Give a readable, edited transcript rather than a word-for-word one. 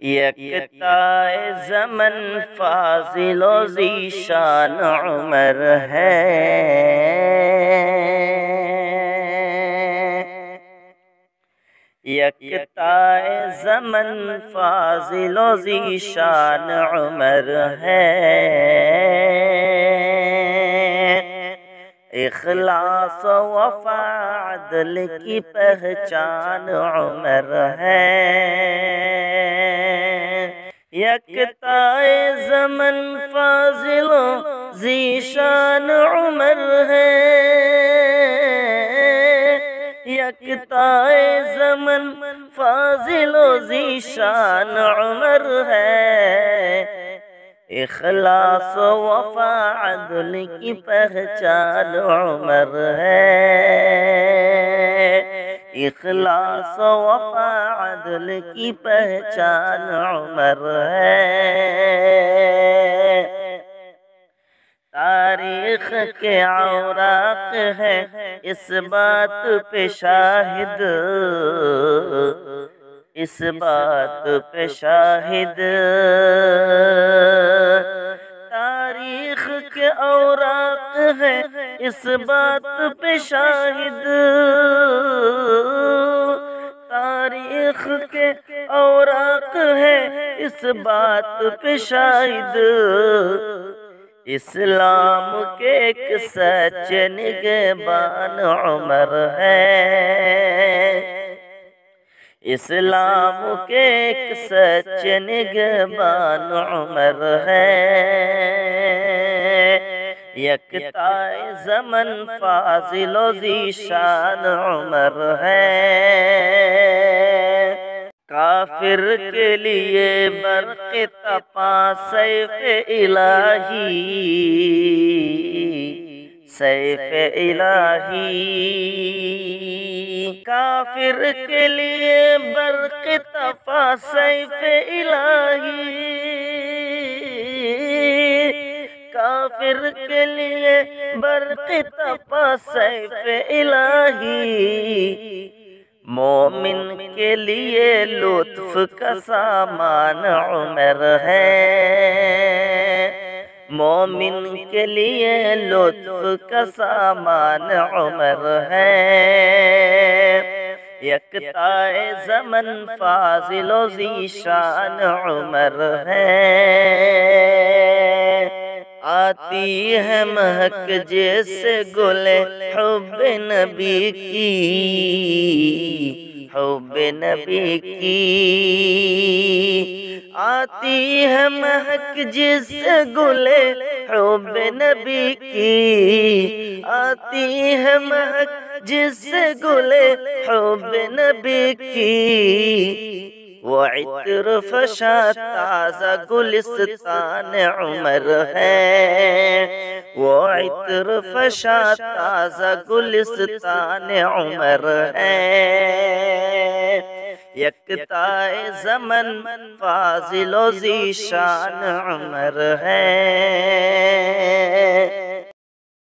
यकताए ज़मन फाज़िलो ज़ीशान उमर है। यकताए ज़मन फाज़िलो ज़ीशान उमर है। इखलास वफ़ा अदल की पहचान उमर है। यकताए ज़मन फाज़िलो ज़ीशान उमर है। यकताए ज़मन फाज़िलो ज़ीशान उमर है। इखलास वफ़ा अदल की पहचान उमर है। इखलास वफ़ा अदल की पहचान उमर है। तारीख़ के औराक़ है इस बात पे शाहिद, इस बात पे शाहिद। तारीख़ के औराक़ है इस बात पे शाहिद। तारीख़ के औराक़ है इस बात पे शाहिद। इस्लाम के एक सच्चे निगहबान उमर है। इस्लाम के एक सच्चे निगहबान उमर है। यकताए ज़मन फाज़िलो ज़ीशान उमर है। काफिर के लिए बर्क़ तपा सैफ़े इलाही, सैफ़े इलाही। काफिर के लिए बर्क़ तपा सैफ़े इलाही। काफिर के लिए बर्क़ तपा सैफ़े इलाही। मोमिन के लिए लुत्फ़ का सामान उमर है। मोमिन के लिए लुत्फ़ का सामान उमर है। यकताए ज़मन फाज़िलो ज़ीशान उमर है। आती है महक जैसे गुले हुब्बे नबी की, हुब्बे नबी की। आती है महक जैसे गुले हुब्बे नबी की। आती है महक जिससे गुले हुब्बे नबी की। वो इत्र फशा ताज़ा गुलिस्तान उमर है। वो इत्र फशा ताज़ा गुलिस्तान उमर है। यकताए ज़मन फाज़िलो ज़ीशान उमर है।